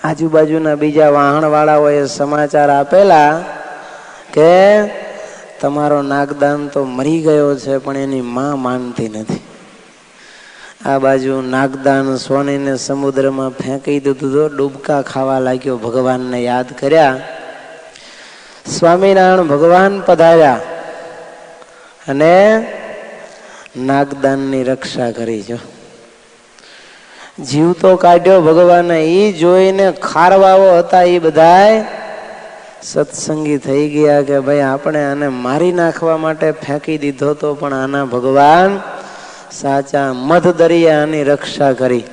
આજુબાજુના બીજા વાહણવાળાઓએ સમાચાર આપેલા કે તમારો નાગદાન તો મરી ગયો છે, પણ એની માં માનતી નથી. આ બાજુ નાગદાન સોનીને સમુદ્રમાં ફેંકી દીધું તો ડૂબકા ખાવા લાગ્યો. ભગવાનને યાદ કર્યા. સ્વામિનારાયણ ભગવાન પધાર્યા અને નાગદાનની રક્ષા કરી. જો જીવ તો કાઢ્યો ભગવાને. એ જોઈને ખારવાઓ હતા એ બધાય સત્સંગી થઈ ગયા કે ભાઈ આપણે આને મારી નાખવા માટે ફેંકી દીધો તો, પણ આના ભગવાન સાચા. મધ દરિયાની રક્ષા કરી.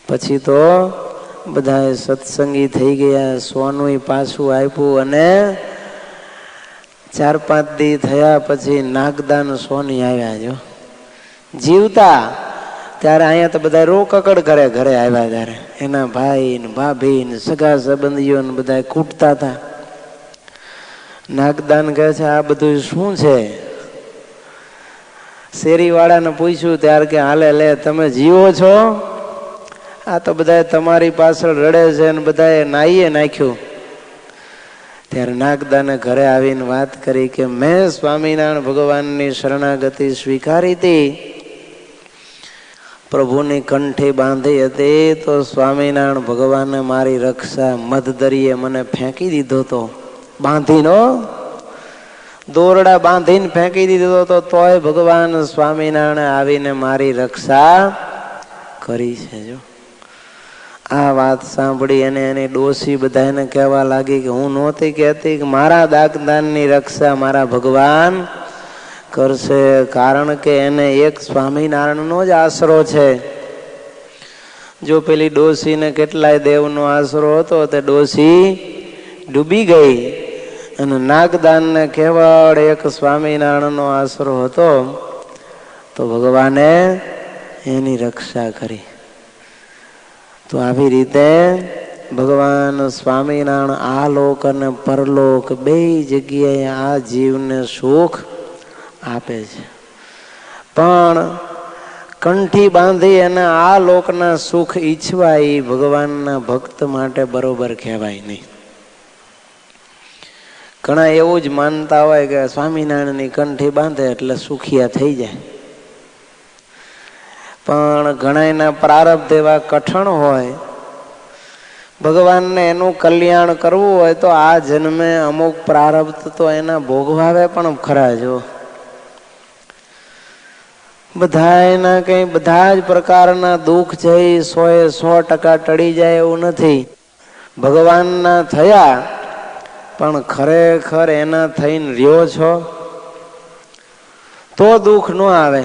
પછી તો બધાએ સત્સંગી થઈ ગયા. સોનું પાછું આપ્યું અને 4-5 દી થયા પછી નાગદાન સોની આવ્યા. જો જીવતા ત્યારે અહીંયા તો બધા રોકકડ કરે. ઘરે આવ્યા ત્યારે એના ભાઈ ને ભાભી ને સગા સંબંધીઓ ને બધા કૂટતા હતા. નાગદાન કહે છે આ બધું શું છે? શેરીવાળાને પૂછ્યું ત્યારે કે હાલે લે તમે જીવો છો? આ તો બધા તમારી પાછળ રડે છે ને બધાએ નાહીએ નાખ્યું. ત્યારે નાગદાને ઘરે આવીને વાત કરી કે મેં સ્વામિનારાયણ ભગવાનની શરણાગતિ સ્વીકારી હતી, પ્રભુની કંઠી બાંધી હતી, તો સ્વામિનારાયણ ભગવાને મારી રક્ષા મધદરિયે મને ફેંકી દીધો તો. બાંધીનો દોરડા બાંધીને ફેંકી દીધો તો, તોય ભગવાન સ્વામિનારાયણ આવીને મારી રક્ષા કરી છે. જો આ વાત સાંભળી અને એની ડોસી બધાને કહેવા લાગી કે હું નહોતી કહેતી કે મારા નાગદાનની રક્ષા મારા ભગવાન કરશે, કારણ કે એને એક સ્વામિનારાયણનો જ આશરો છે. જો પેલી ડોસીને કેટલાય દેવનો આશરો હતો તે ડોસી ડૂબી ગઈ અને નાગદાનને કેવળ એક સ્વામિનારાયણનો આશરો હતો તો ભગવાને એની રક્ષા કરી. તો આવી રીતે ભગવાન સ્વામિનારાયણ આ લોક અને પરલોક બે જગ્યાએ આ જીવને સુખ આપે છે. પણ કંઠી બાંધી અને આ લોકના સુખ ઈચ્છવા એ ભગવાનના ભક્ત માટે બરોબર કહેવાય નહીં. ઘણા એવું જ માનતા હોય કે સ્વામિનારાયણની કંઠી બાંધે એટલે સુખિયા થઈ જાય. પણ ઘણા એના પ્રારબ્ધ એવા કઠણ હોય, ભગવાનને એનું કલ્યાણ કરવું હોય તો આ જન્મે અમુક પ્રારબ્ધ તો એના ભોગવાવે પણ ખરા. જો બધા જ પ્રકારના દુઃખ છે 100% ટળી જાય એવું નથી. ભગવાનના થયા પણ ખરેખર એના થઈને રહ્યો છો તો દુઃખ ન આવે.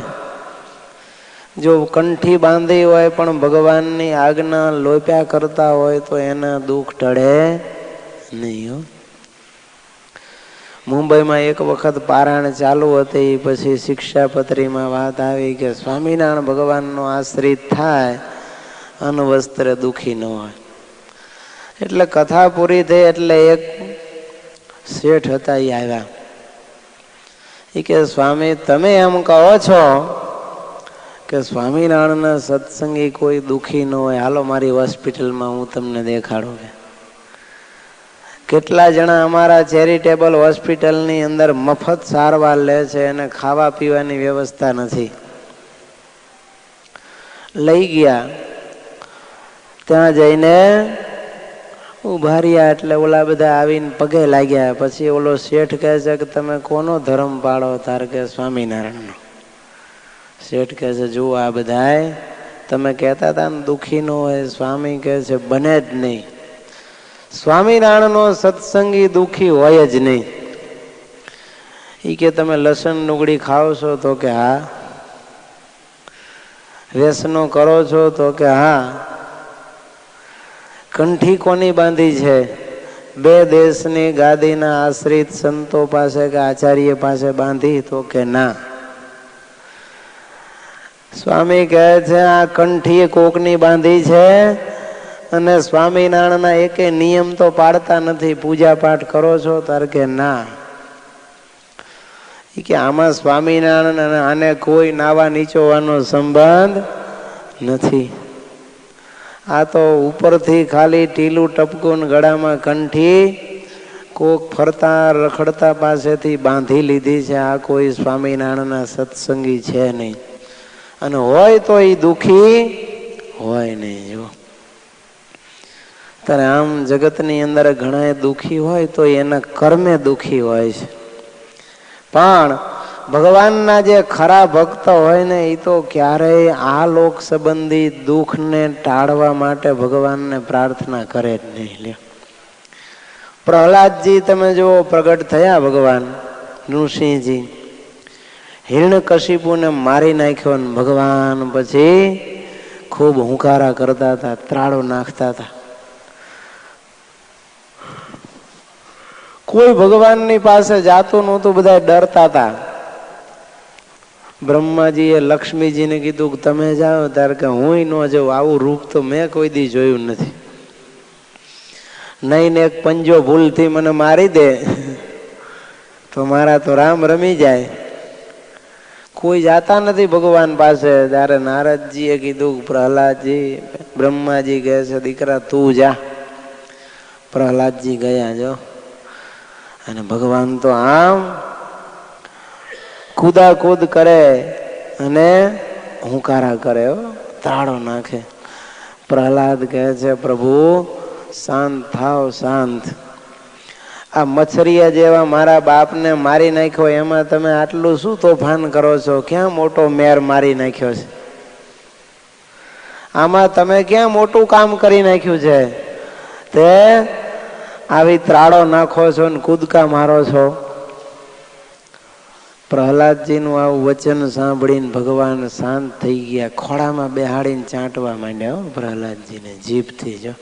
જો કંઠી બાંધી હોય પણ ભગવાનની આજ્ઞા લોપ્યા કરતા હોય તો એના દુઃખ ટળે નહીં. મુંબઈમાં એક વખત પારાયણ ચાલુ હતી, પછી શિક્ષાપત્રીમાં વાત આવી કે સ્વામિનારાયણ ભગવાનનો આશ્રિત થાય અનવસ્ત્ર દુઃખી ન હોય. એટલે કથા પૂરી થઈ એટલે એક શેઠ હતા એ આવ્યા. એ કે સ્વામી તમે એમ કહો છો કે સ્વામિનારાયણના સત્સંગી કોઈ દુઃખી ન હોય, હાલો મારી હોસ્પિટલમાં હું તમને દેખાડું. કેટલા જણા અમારા ચેરિટેબલ હોસ્પિટલની અંદર મફત સારવાર લે છે અને ખાવા પીવાની વ્યવસ્થા નથી. લઈ ગયા, ત્યાં જઈને ઉભા રહ્યા એટલે ઓલા બધા આવીને પગે લાગ્યા. પછી ઓલો શેઠ કહે છે કે તમે કોનો ધર્મ પાળો? તાર કે સ્વામિનારાયણનો. શેઠ કહે છે જુઓ આ બધાય તમે કહેતા હતા ને દુઃખી ન હોય, સ્વામી કહે છે બને જ નહીં. સ્વામિનારાયણનો સત્સંગી દુઃખી હોય જ નહીં. એ કે તમે લસણ ડુંગળી ખાઓ છો? તો કે હા. વ્યસનો કરો છો? તો કે હા. કંઠી કોની બાંધી છે? 2 દેશની ગાદીના આશ્રિત સંતો પાસે કે આચાર્ય પાસે બાંધી? તો કે ના. સ્વામી કહે છે આ કંઠી કોકની બાંધી છે અને સ્વામિનારાયણના એકે નિયમ તો પાડતા નથી. પૂજા પાઠ કરો છો? તાર કે ના. કે આમાં સ્વામિનારાયણ અને આને કોઈ નાવા નીચોવાનો સંબંધ નથી. આ તો ઉપરથી ખાલી ટીલું ટપકું ગળામાં કંઠી કોક ફરતા રખડતા પાસેથી બાંધી લીધી છે. આ કોઈ સ્વામિનારાયણના સત્સંગી છે નહીં, અને હોય તો એ દુખી હોય નહીં. જો ત્યારે આમ જગતની અંદર ઘણા દુખી હોય તો એના કર્મે દુખી હોય છે, પણ ભગવાનના જે ખરા ભક્ત હોય ને એ તો ક્યારેય આ લોક સંબંધી દુઃખને ટાળવા માટે ભગવાનને પ્રાર્થના કરે જ નહીં. લ્યો, પ્રહલાદજી તમે જો પ્રગટ થયા ભગવાન નૃસિંહજી, હિરણ્યકશિપુને મારી નાખ્યો ને ભગવાન પછી ખૂબ હુંકારા કરતા હતા, ત્રાળો નાખતા હતા. કોઈ ભગવાનની પાસે જાતું નહોતું, બધા ડરતા હતા. બ્રહ્માજીએ લક્ષ્મીજીને કીધું કે તમે જાઓ, ત્યારે કે હું ન જાઉં, આવું રૂપ તો મેં કોઈ દી જોયું નથી. નહીં ને એક પંજો ભૂલથી મને મારી દે તો મારા તો રામ રમી જાય. કોઈ જાતા નથી ભગવાન પાસે. ત્યારે નારદજીએ કીધું પ્રહલાદજી, બ્રહ્માજી કહે છે દીકરા તું જા. પ્રહલાદજી ગયા. જો અને ભગવાન તો આમ કૂદાકૂદ કરે અને હુંકારા કરે, ત્રાળો નાખે. પ્રહલાદ કહે છે પ્રભુ શાંત થાવ, શાંત. આ મચ્છરિયા જેવા મારા બાપને મારી નાખ્યો, એમાં તમે આટલું શું તોફાન કરો છો? ક્યાં મોટો મેર મારી નાખ્યો છે? આમાં તમે ક્યાં મોટું કામ કરી નાખ્યું છે? તે આવી ત્રાળો નાખો છો ને કૂદકા મારો છો. પ્રહલાદજીનું આવું વચન સાંભળીને ભગવાન શાંત થઈ ગયા. ખોળામાં બેહાડીને ચાંટવા માંડ્યા પ્રહલાદજીને જીભથી. જો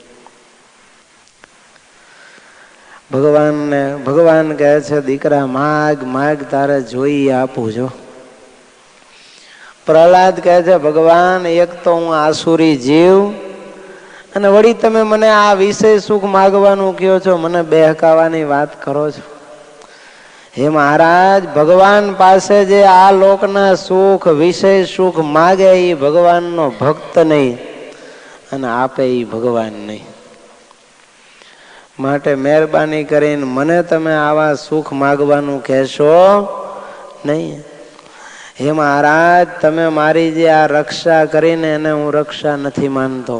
ભગવાન કહે છે દીકરા માગ માગ, તારે જોઈ આપું. જો પ્રહલાદ કહે છે ભગવાન એક તો હું આસુરી જીવ, અને વળી તમે મને આ વિષય સુખ માગવાનું કહો છો, મને બહેકાવાની વાત કરો છો. હે મહારાજ, ભગવાન પાસે જે આ લોકના સુખ વિષય સુખ માગે એ ભગવાનનો ભક્ત નહીં, અને આપે એ ભગવાન નહીં. માટે મહેરબાની કરીને મને તમે આવા સુખ માગવાનું કહેશો નહીં. હે મહારાજ, તમે મારી જે આ રક્ષા કરીને એને હું રક્ષા નથી માનતો.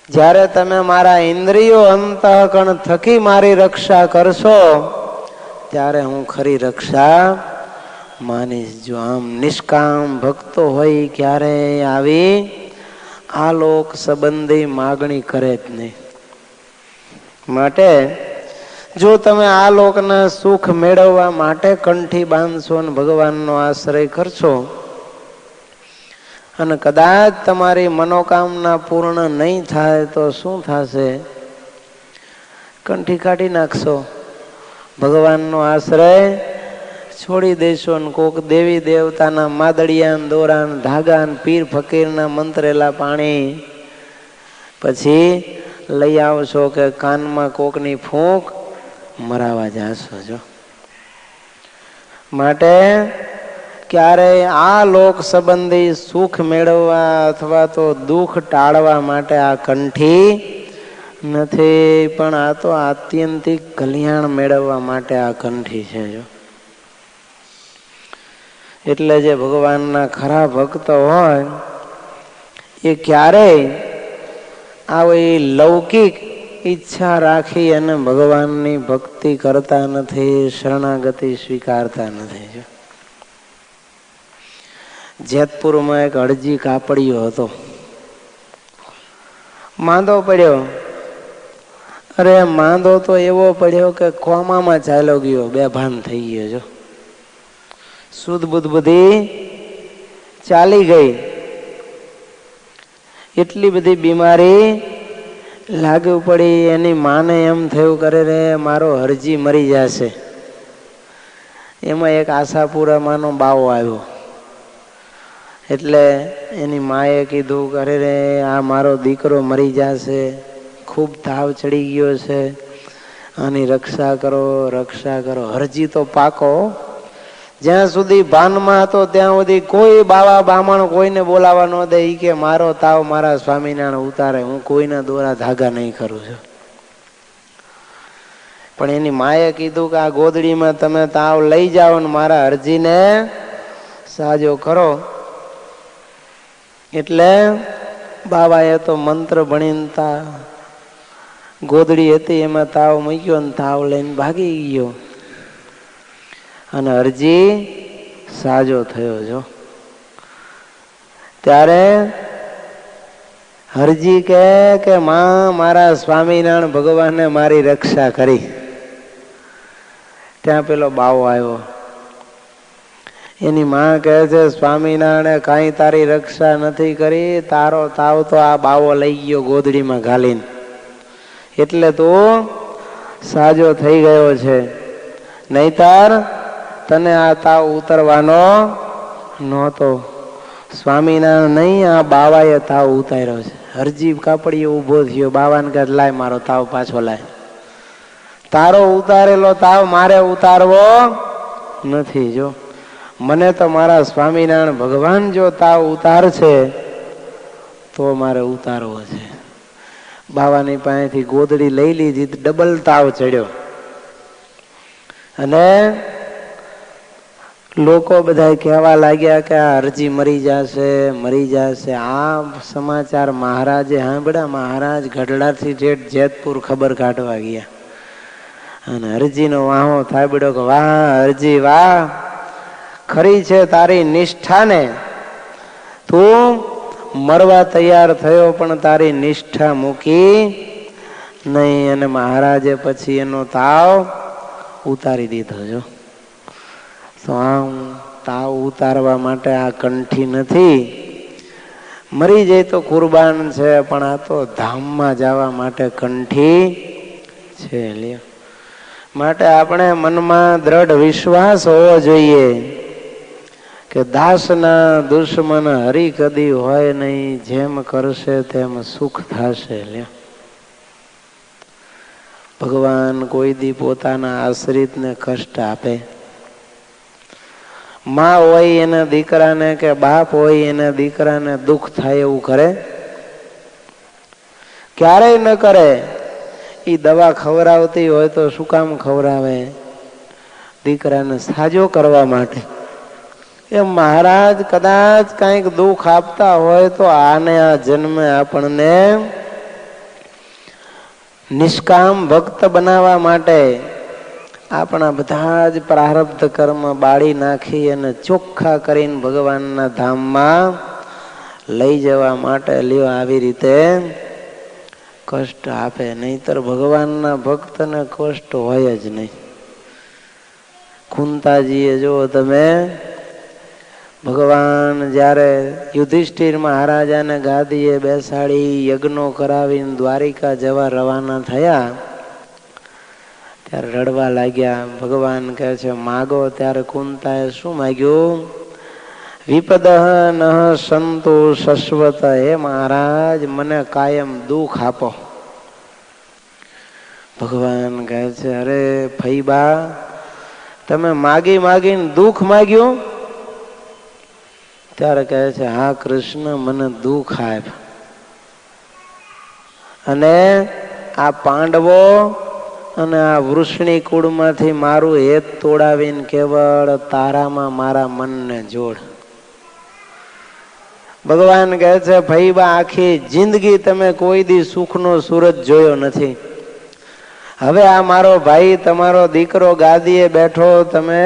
જ્યારે તમે મારા ઇન્દ્રિયો અંતઃકરણ થકી મારી રક્ષા કરશો ત્યારે હું ખરી રક્ષા માનીશ. જો આમ નિષ્કામ ભક્તો હોય ક્યારે આવી આ લોક સંબંધી માગણી કરે જ નહીં. માટે જો તમે આ લોકના સુખ મેળવવા માટે કંઠી બાંધશો અને ભગવાનનો આશ્રય કરશો, અને કદાચ તમારી મનોકામના પૂર્ણ નહીં થાય તો શું થશે? કંઠી કાઢી નાખશો, ભગવાનનો આશ્રય છોડી દેશો ને કોક દેવી દેવતાના માદડિયા દોરા ધાગા પીર ફકીરના મંત્રેલા પાણી પછી લઈ આવશો કે કાનમાં કોકની ફૂંક મરાવા જાશો. જો માટે ક્યારેય આ લોક સંબંધી સુખ મેળવવા અથવા તો દુઃખ ટાળવા માટે આ કંઠી નથી, પણ આ તો આત્યંતિક કલ્યાણ મેળવવા માટે આ કંઠી છે. જો એટલે જે ભગવાનના ખરા ભક્ત હોય એ ક્યારેય આવી લૌકિક ઈચ્છા રાખી અને ભગવાનની ભક્તિ કરતા નથી, શરણાગતિ સ્વીકારતા નથી. જેતપુરમાં એક અરજી કાપડિયો હતો, માંદો પડ્યો. અરે માંદો તો એવો પડ્યો કે કોમામાં ચાલ્યો ગયો, બેભાન થઈ ગયો. જો શુદ્ધ બુદ્ધ બધી ચાલી ગઈ. એટલી બધી બીમારી લાગુ પડી. એની માને એમ થયું કરે રે મારો હરજી મરી જશે. એમાં એક આશાપુરા માનો બાવો આવ્યો. એટલે એની માએ કીધું કરે રે આ મારો દીકરો મરી જશે, ખૂબ તાવ ચડી ગયો છે, આની રક્ષા કરો, રક્ષા કરો. હરજી તો પાકો. જ્યાં સુધી ભાનમાં હતો ત્યાં સુધી કોઈ બાવા બામણ કોઈને બોલાવા ન દે. ઈ કે મારો તાવ મારા સ્વામિનારાયણ ઉતારે, હું કોઈના દોરા ધાગા નહીં કરું છું. પણ એની માએ કીધું કે આ ગોદડીમાં તમે તાવ લઈ જાઓ ને મારા અરજીને સાજો કરો. એટલે બાબાએ તો મંત્ર ભણીને ગોદડી હતી એમાં તાવ મૂક્યો ને તાવ લઈને ભાગી ગયો અને અરજી સાજો થયો. જો ત્યારે હરજી કે માં મારા સ્વામિનારાયણ ભગવાને મારી રક્ષા કરી. ત્યાં પેલો બાવો આવ્યો. એની માં કહે છે સ્વામિનારાયણે કાંઈ તારી રક્ષા નથી કરી, તારો તાવ તો આ બાવો લઈ ગયો ગોદડીમાં ઘાલીને, એટલે તું સાજો થઈ ગયો છે. નહીતર તને આ તાવ ઉતરવાનો નહોતો. સ્વામિનારાયણ નહીં, આ બાવાએ તાવ ઉતાર્યો છે. હરજી કાપડીએ ઊભો થયો. બાવાને કહે લાય મારો તાવ પાછો લાય. તારો ઉતારેલો તાવ મારે ઉતારવો નથી. જો મને તો મારા સ્વામિનારાયણ ભગવાન જો તાવ ઉતારશે તો મારે ઉતારવો છે. બાવાની પાસેથી ગોદડી લઈ લીધી, ડબલ તાવ ચડ્યો. અને લોકો બધા કહેવા લાગ્યા કે આ અરજી મરી જશે, મરી જશે. આ સમાચાર મહારાજે સાંભળ્યા. મહારાજ ગઢડાથી જેતપુર ખબર કાઢવા ગયા અને અરજીનો વાહો થાબડ્યો કે વાહ અરજી વાહ, ખરી છે તારી નિષ્ઠા ને, તું મરવા તૈયાર થયો પણ તારી નિષ્ઠા મૂકી નહીં. અને મહારાજે પછી એનો તાવ ઉતારી દીધો. જો તો આ તાવ ઉતારવા માટે આ કંઠી નથી. મરી જાય તો કુરબાન છે, પણ આ તો ધામમાં જવા માટે કંઠી છે. લ્યો માટે આપણે મનમાં દ્રઢ વિશ્વાસ હોવો જોઈએ કે દાસના દુશ્મન હરી કદી હોય નહીં, જેમ કરશે તેમ સુખ થશે. લ્યો ભગવાન કોઈ દી પોતાના આશ્રિતને કષ્ટ આપે? માં હોય એના દીકરાને કે બાપ હોય એના દીકરાને દુઃખ થાય એવું કરે? ક્યારેય ન કરે. એ દવા ખવડાવતી હોય તો શું કામ ખવડાવે? દીકરાને સાજો કરવા માટે. એ મહારાજ કદાચ કંઈક દુઃખ આપતા હોય તો આને આ જન્મે આપણને નિષ્કામ ભક્ત બનાવવા માટે આપણા બધા જ પ્રારબ્ધ કર્મ બાળી નાખી અને ચોખ્ખા કરીને ભગવાનના ધામમાં લઈ જવા માટે લ્યો આવી રીતે કષ્ટ આપે. નહીતર ભગવાનના ભક્તને કષ્ટ હોય જ નહીં. કુંતાજીએ જો તમે ભગવાન જ્યારે યુધિષ્ઠિર મહારાજાને ગાદીએ બેસાડી યજ્ઞો કરાવીને દ્વારિકા જવા રવાના થયા ત્યારે રડવા લાગ્યા. ભગવાન કહે છે માગો. ત્યારે કુંતાએ શું માગ્યું? વિપદઃ નઃ સંતુ શશ્વત. હે મહારાજ મને કાયમ દુઃખ આપો. ભગવાન કહે છે અરે ફઈબા, તમે માગી માગીને દુઃખ માગ્યું? ત્યારે કહે છે હા કૃષ્ણ મને દુઃખ આપ. અને આ પાંડવો અને આ વૃષ્ણિ કુળમાંથી મારું હેત તોડાવીને કેવળ તારામાં મારા મનને જોડ. ભગવાન કહે છે ફઈબા, આખી જિંદગી તમે કોઈ દી સુખનો સૂરજ જોયો નથી. હવે આ મારો ભાઈ તમારો દીકરો ગાદીએ બેઠો, તમે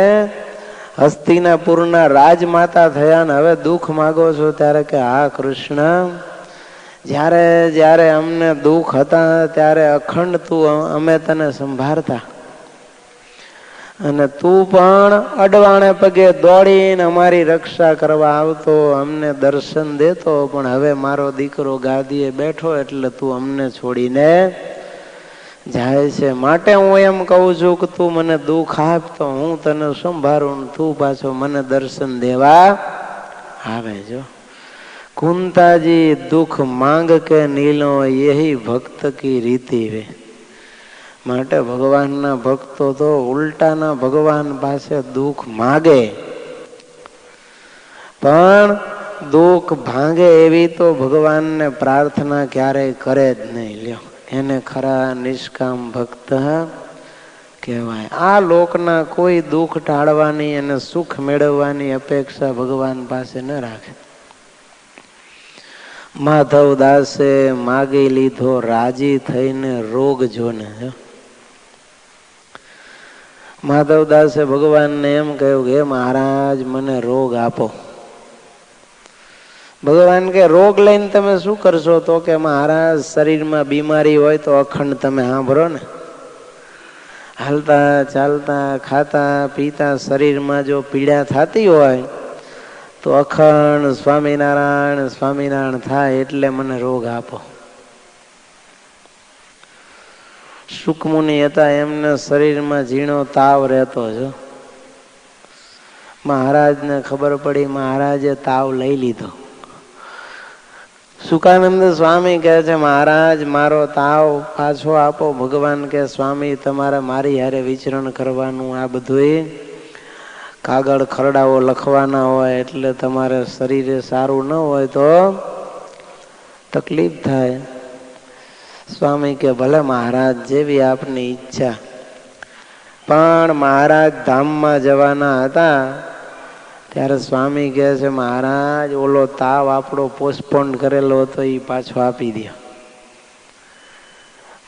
હસ્તિનાપુરના રાજમાતા થયા ને હવે દુઃખ માગો છો? ત્યારે કે હા કૃષ્ણ, જ્યારે જ્યારે અમને દુઃખ હતા ત્યારે અખંડ તું અમે તને સંભાળતા અને તું પણ અડવાણે પગે દોડીને અમારી રક્ષા કરવા આવતો, અમને દર્શન દેતો. પણ હવે મારો દીકરો ગાદીએ બેઠો એટલે તું અમને છોડીને જાય છે. માટે હું એમ કહું છું કે તું મને દુઃખ આપ તો હું તને સંભાળું, તું પાછો મને દર્શન દેવા આવે. જો કુંતાજી દુઃખ માંગ કે નીલો યહી ભક્ત કી રીતિ વે. માટે ભગવાનના ભક્તો તો ઉલટાના ભગવાન પાસે દુઃખ માગે, પણ દુઃખ ભાંગે એવી તો ભગવાનને પ્રાર્થના ક્યારેય કરે જ નહીં. લ્યો, એને ખરા નિષ્કામ ભક્ત કહેવાય. આ લોકના કોઈ દુઃખ ટાળવાની અને સુખ મેળવવાની અપેક્ષા ભગવાન પાસે ન રાખે. માધવદાસે માગી લીધો રાજી થઈને રોગ જોને. માધવદાસે ભગવાનને એમ કહ્યું કે મહારાજ મને રોગ આપો. ભગવાન કે રોગ લઈને તમે શું કરશો? તો કે મહારાજ શરીરમાં બીમારી હોય તો અખંડ તમે સાંભળો ને, હાલતા ચાલતા ખાતા પીતા શરીરમાં જો પીડા થતી હોય તો અખંડ સ્વામિનારાયણ સ્વામિનારાયણ થાય એટલે મને રોગ આપો. સુકમુનિ હતા, એમને શરીરમાં ઝીણો તાવ રહેતો છે. મહારાજને ખબર પડી, મહારાજે તાવ લઈ લીધો. સુકાનંદ સ્વામી કહે છે મહારાજ મારો તાવ પાછો આપો. ભગવાન કે સ્વામી તમારે મારી હારે વિચરણ કરવાનું, આ બધું કાગળ ખરડાઓ લખવાના હોય એટલે તમારે શરીરે સારું ન હોય તો તકલીફ થાય. સ્વામી કે ભલે મહારાજ જેવી આપની ઈચ્છા. પણ મહારાજ ધામમાં જવાના હતા ત્યારે સ્વામી કહે છે મહારાજ ઓલો તાવ આપણો પોસ્ટપોન કરેલો હતો એ પાછો આપી દો.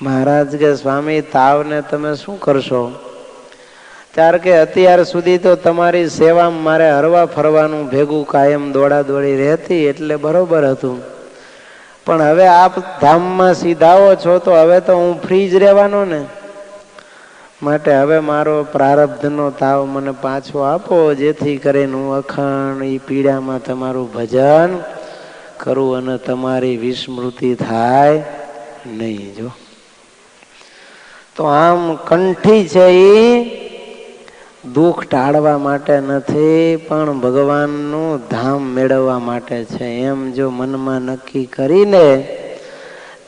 મહારાજ કે સ્વામી તાવને તમે શું કરશો? ત્યારે કે અત્યાર સુધી તો તમારી સેવામાં મારે હરવા ફરવાનું ભેગું કાયમ દોડા દોડી રહેતી એટલે બરોબર હતું, પણ હવે આપ ધામમાં સીધાઓ છો તો હવે તો હું ફ્રી જ રહેવાનો ને, માટે હવે મારો પ્રારબ્ધનો તાવ મને પાછો આપો, જેથી કરીને હું અખંડ એ પીડામાં તમારું ભજન કરું અને તમારી વિસ્મૃતિ થાય નહીં. જો તો આમ કંઠી છે એ દુઃખ ટાળવા માટે નથી, પણ ભગવાનનું ધામ મેળવવા માટે છે. એમ જો મનમાં નક્કી કરીને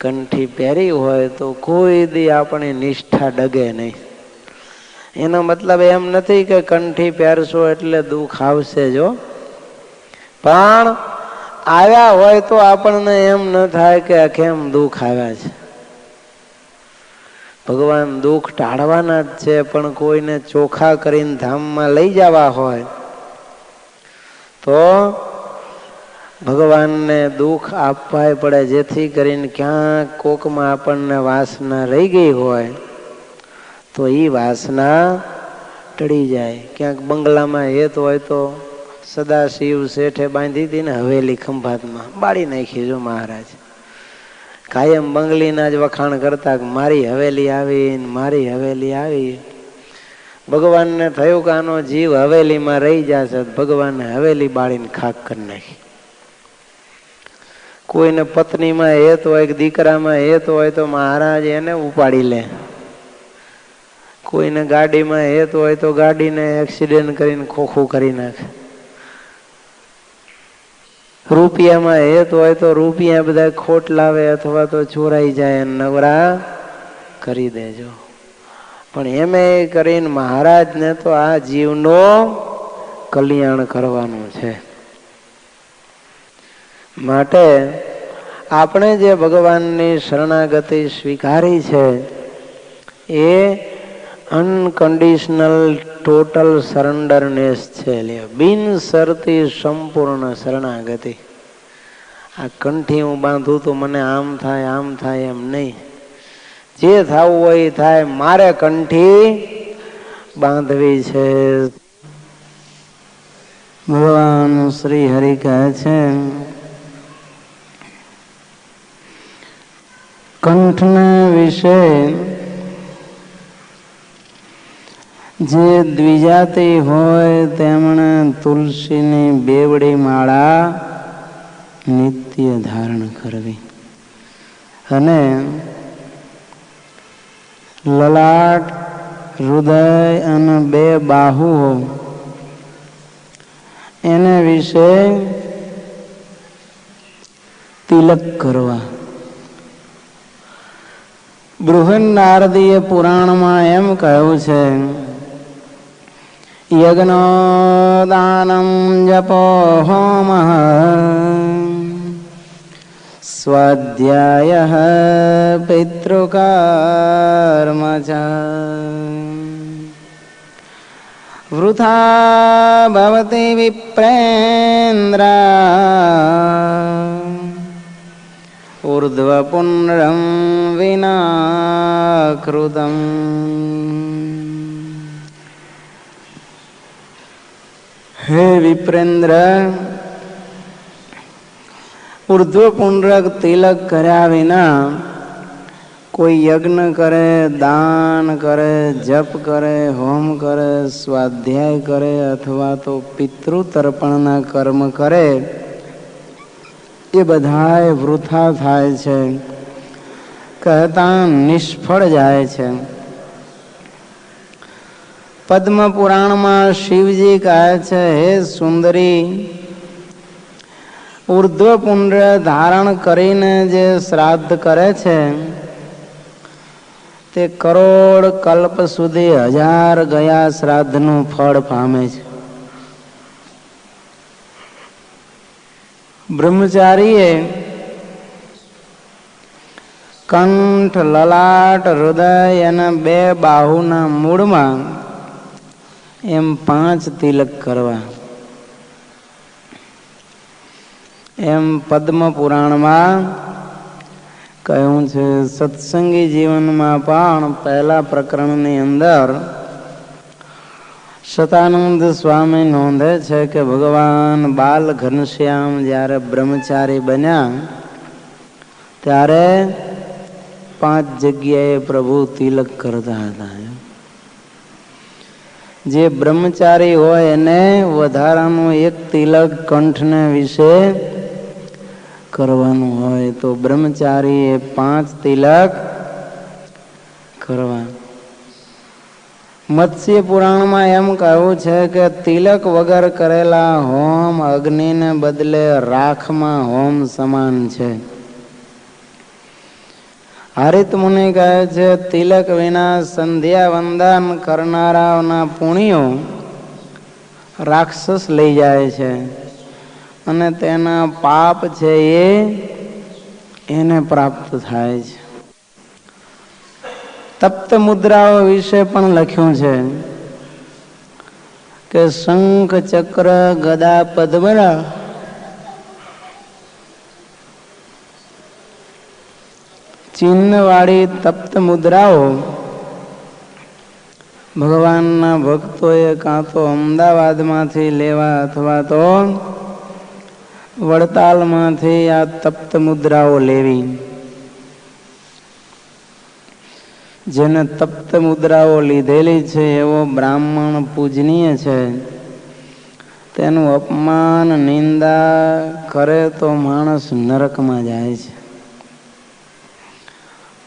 કંઠી પહેરી હોય તો કોઈ દી આપણી નિષ્ઠા ડગે નહીં. એનો મતલબ એમ નથી કે કંઠી પહેરશો એટલે દુઃખ આવશે. જો પણ આવ્યા હોય તો આપણને એમ ન થાય કે કેમ દુઃખ આવ્યા છે. ભગવાન દુઃખ ટાળવાના જ છે, પણ કોઈને ચોખા કરીને ધામમાં લઈ જવા હોય તો ભગવાનને દુઃખ આપવાય પડે, જેથી કરીને ક્યાંક કોકમાં આપણને વાસના રહી ગઈ હોય તો એ વાસના ટળી જાય. ક્યાંક બંગલામાં હેત હોય તો સદાશિવ શેઠે બાંધી હતી ને હવેલી ખંભાતમાં બાળી નાખી. જો મહારાજ કાયમ બંગલીના જ વખાણ કરતા, મારી હવેલી આવી મારી હવેલી આવી. ભગવાનને થયું કે આનો જીવ હવેલીમાં રહી જશે, ભગવાનને હવેલી બાળીને ખાક કરી નાખી. કોઈને પત્નીમાં હેત હોય કે દીકરામાં હેત હોય તો મહારાજ એને ઉપાડી લે. કોઈને ગાડીમાં હેત હોય તો ગાડીને એક્સિડન્ટ કરીને ખોખું કરી નાખે. રૂપિયામાં હેત હોય તો રૂપિયા બધા ખોટ લાવે અથવા તો ચોરાઈ જાય, નવરા કરી દેજો. પણ એમે કરીને મહારાજને તો આ જીવનો કલ્યાણ કરવાનું છે. માટે આપણે જે ભગવાનની શરણાગતિ સ્વીકારી છે એ અનકન્ડિશનલ ટોટલ સરેન્ડરનેસ છે. બિન શરતી સંપૂર્ણ શરણાગતિ. આ કંઠી હું બાંધું તો મને આમ થાય આમ થાય એમ નહીં. જે થવું હોય એ થાય, મારે કંઠી બાંધવી છે. ભગવાન શ્રી હરિ કહે છે કંઠના વિશે જે દ્વિજાતી હોય તેમણે તુલસીની બેવડી માળા નિત્ય ધારણ કરવી અને લલાટ, હૃદય અને બે બાહુઓ એને વિશે તિલક કરવા. બૃહન્નારદીય પુરાણમાં એમ કહ્યું છે, યજ્ઞો દાનમ જપો હોમ સ્વાધ્યાય પિતૃકર્મ ચ વૃથા ભવતિ વિપ્રેન્દ્ર ઉર્ધ્વપુંડ્રમ વિના કૃતમ. હે વિપ્રેન્દ્ર, ઉર્ધ્વપુંડ્રક તિલક કર્યા વિના કોઈ યજ્ઞ કરે, દાન કરે, જપ કરે, હોમ કરે, સ્વાધ્યાય કરે અથવા તો પિતૃતર્પણના કર્મ કરે, એ બધાય વૃથા થાય છે, કહેતા નિષ્ફળ જાય છે. પદ્મ પુરાણમાં શિવજી કહે છે, હે સુંદરી, ઉર્ધ્વપુંડ્ર ધારણ કરીને જે શ્રાદ્ધ કરે છે તે કરોડ કલ્પ સુધી 1000 ગયા શ્રાદ્ધનું ફળ પામે છે. બ્રહ્મચારીએ કંઠ, લલાટ, હૃદય અને 2 બાહુના મૂળમાં એમ 5 તિલક કરવા. એમ પદ્મ પુરાણમાં કહ્યું છે. સત્સંગી જીવનમાં પણ પહેલા પ્રકરણની અંદર સતાનંદ સ્વામી નોંધે છે કે ભગવાન બાલ ઘનશ્યામ જ્યારે બ્રહ્મચારી બન્યા ત્યારે 5 જગ્યાએ પ્રભુ તિલક કરતા હતા. જે બ્રહ્મચારી હોય એને વધારાનું 1 તિલક કંઠને વિશે કરવાનું હોય તો બ્રહ્મચારી એ 5 તિલક કરવા. મત્સ્ય પુરાણમાં એમ કહ્યું છે કે તિલક વગર કરેલા હોમ અગ્નિને બદલે રાખમાં હોમ સમાન છે. હરિત મુનિ કહે છે, તિલક વિના સંધ્યા વંદન કરનારાઓના પુણ્યો રાક્ષસ લઈ જાય છે અને તેના પાપ છે એને પ્રાપ્ત થાય છે. તપ્ત મુદ્રાઓ વિશે પણ લખ્યું છે કે શંખ, ચક્ર, ગદા, પદ્મના ચિહ્નવાળી તપ્ત મુદ્રાઓ ભગવાનના ભક્તોએ કાં તો અમદાવાદમાંથી લેવા અથવા તો વડતાલમાંથી આ તપ્ત મુદ્રાઓ લેવી. જેને તપ્ત મુદ્રાઓ લીધેલી છે એવો બ્રાહ્મણ પૂજનીય છે. તેનું અપમાન, નિંદા કરે તો માણસ નરકમાં જાય છે.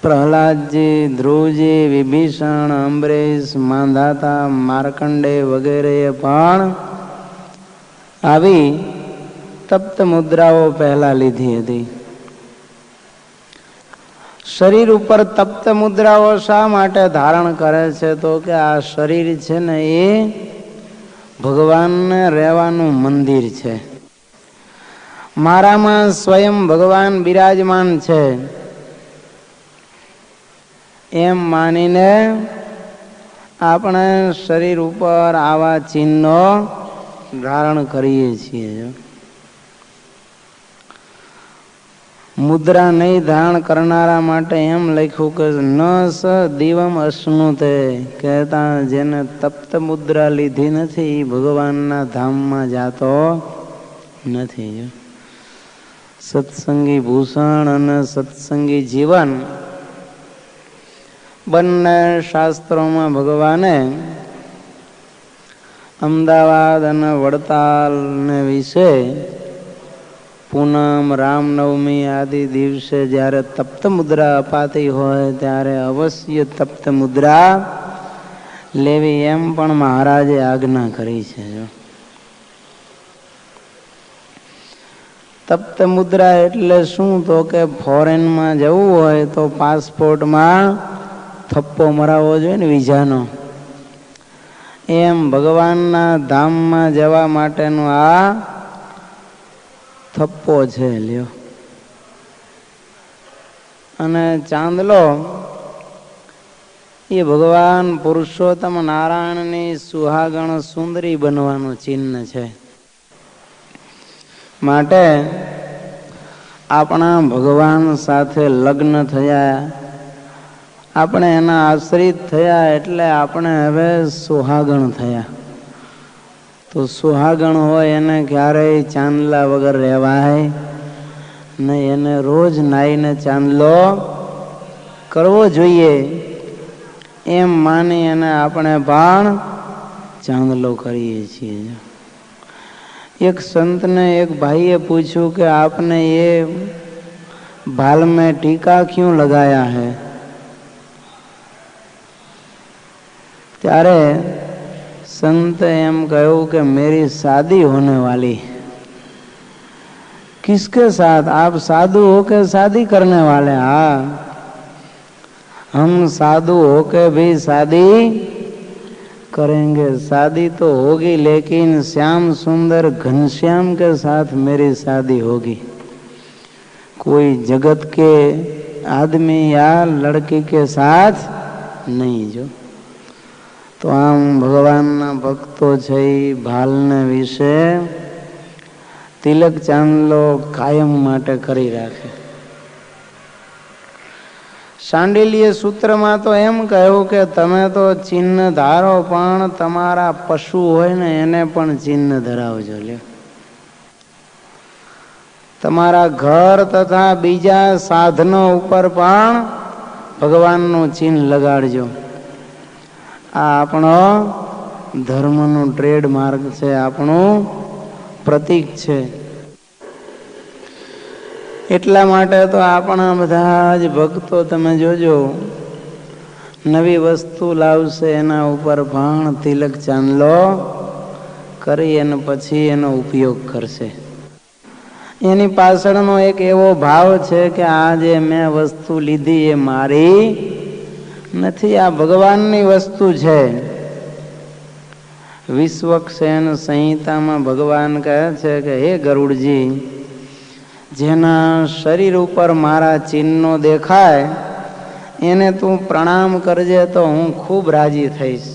પ્રહલાદજી, ધ્રુવજી, વિભીષણ, અંબરીશ, માંધાતા, માર્કંડે વગેરેએ પણ આવી તપ્ત મુદ્રાઓ પહેલા લીધી હતી. શરીર ઉપર તપ્ત મુદ્રાઓ શા માટે ધારણ કરે છે? તો કે આ શરીર છે ને એ ભગવાનને રહેવાનું મંદિર છે. મારામાં સ્વયં ભગવાન બિરાજમાન છે એમ માનીને આપણે શરીર ઉપર આવા ચિહ્નો ધારણ કરીએ છીએ. મુદ્રા નહીં ધારણ કરનારા માટે એમ લખ્યું કે ન સ દીવમ અશ્નુતે, કહેતા જેને તપ્ત મુદ્રા લીધી નથી ભગવાનના ધામમાં જાતો નથી. સત્સંગી ભૂષણ અને સત્સંગી જીવન બંને શાસ્ત્રોમાં ભગવાને અમદાવાદ અને વડતાલને વિશે પૂનમ, રામનવમી આદિ દિવસે જ્યારે તપ્ત મુદ્રા અપાતી હોય ત્યારે અવશ્ય તપ્ત મુદ્રા લેવી એમ પણ મહારાજે આજ્ઞા કરી છે. તપ્ત મુદ્રા એટલે શું? તો કે ફોરેનમાં જવું હોય તો પાસપોર્ટમાં થપ્પો મરાવવો જોઈએ ને વિઝાનો. એમ ભગવાનના ધામમાં જવા માટેનો આ થપ્પો છે લ્યો. અને ચાંદલો એ ભગવાન પુરુષોત્તમ નારાયણની સુહાગણ સુંદરી બનવાનું ચિહ્ન છે. માટે આપણા ભગવાન સાથે લગ્ન થયા, આપણે એના આશ્રિત થયા એટલે આપણે હવે સુહાગણ થયા. તો સુહાગણ હોય એને ક્યારેય ચાંદલા વગર રહેવાય નહીં. એને રોજ નાઈને ચાંદલો કરવો જોઈએ. એમ માની અને આપણે પણ ચાંદલો કરીએ છીએ. એક સંતને એક ભાઈએ પૂછ્યું કે આપને ये बाल में टीका क्यों लगाया है? ત્યારે संत एम कहूँ कि मेरी शादी होने वाली. किसके साथ? आप साधु हो के शादी करने वाले? हाँ, हम साधु हो के भी शादी करेंगे. शादी तो होगी लेकिन श्याम सुंदर घनश्याम के साथ मेरी शादी होगी. कोई जगत के आदमी या लड़की के साथ नहीं. जो તો આમ ભગવાનના ભક્તો છે એ ભાલને વિશે તિલક ચાંદલો કાયમ માટે કરી રાખે. શાંડિલ્ય સૂત્રમાં તો એમ કહ્યું કે તમે તો ચિહ્ન ધારો પણ તમારા પશુ હોય ને એને પણ ચિહ્ન ધરાવજો. લ્યો, તમારા ઘર તથા બીજા સાધનો ઉપર પણ ભગવાનનું ચિહ્ન લગાડજો. આ આપણો ધર્મનું ટ્રેડમાર્ક છે, આપણું પ્રતીક છે. એટલા માટે તો આપણા બધા જ ભક્તો તમે જોજો નવી વસ્તુ લાવશે એના ઉપર પણ તિલક ચાંદલો કરી અને પછી એનો ઉપયોગ કરશે. એની પાછળનો એક એવો ભાવ છે કે આ જે મેં વસ્તુ લીધી એ મારી નથી, આ ભગવાનની વસ્તુ છે. વિશ્વક્ષેન સંહિતામાં ભગવાન કહે છે કે હે ગરુડજી, જેના શરીર ઉપર મારા ચિહ્નો દેખાય એને તું પ્રણામ કરજે તો હું ખૂબ રાજી થઈશ.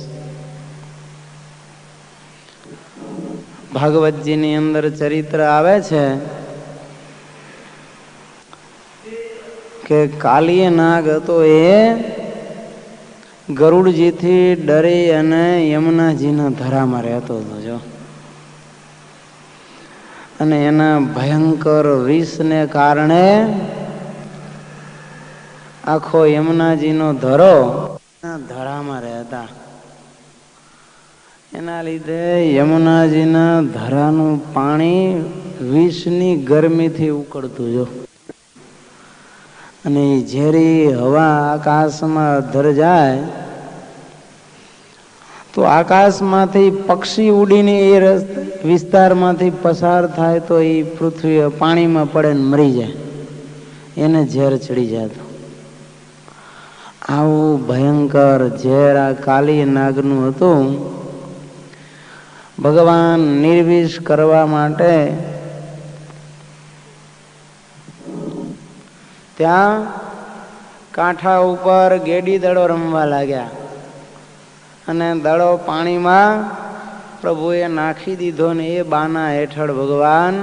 ભાગવતજીની અંદર ચરિત્ર આવે છે કે કાલિય નાગ હતો એ ગરુડજીથી ડરી અને યમુનાજીના ધરામાં રહેતો હતો. જો અને એના ભયંકર વિષને કારણે આખો યમુનાજીનો ધરો ધરામાં રહેતા. એના લીધે યમુનાજીના ધરાનું પાણી વિષની ગરમીથી ઉકળતું. જો અને ઝેરી હવા આકાશમાં અધર જાય તો આકાશમાંથી પક્ષી ઉડીને એ વિસ્તારમાંથી પસાર થાય તો એ પૃથ્વી પાણીમાં પડે ને મરી જાય, એને ઝેર ચડી જાય. આવું ભયંકર ઝેર આ કાલી નાગનું હતું. ભગવાન નિર્વિષ કરવા માટે ત્યાં કાંઠા ઉપર ગેડી દડો રમવા લાગ્યા અને દડો પાણીમાં પ્રભુએ નાખી દીધો ને એ બાના હેઠળ ભગવાન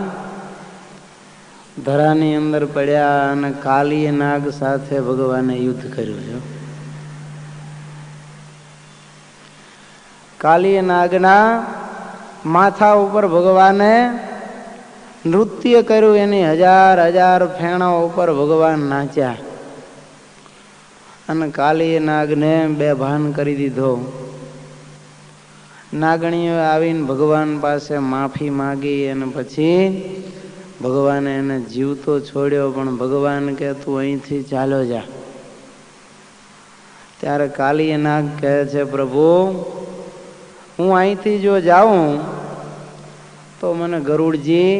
ધરાની અંદર પડ્યા અને કાલી નાગ સાથે ભગવાને યુદ્ધ કર્યું છે. કાલી નાગના માથા ઉપર ભગવાને નૃત્ય કર્યું. એની હજાર હજાર ફેણા ઉપર ભગવાન નાચ્યા અને કાલી નાગને બેભાન કરી દીધો. નાગણીઓ આવીને ભગવાન પાસે માફી માગી અને પછી ભગવાને એને જીવતો છોડ્યો. પણ ભગવાન કે તું અહીંથી ચાલ્યો જા. ત્યારે કાલી નાગ કહે છે પ્રભુ, હું અહીંથી જો જાઉં તો મને ગરુડજી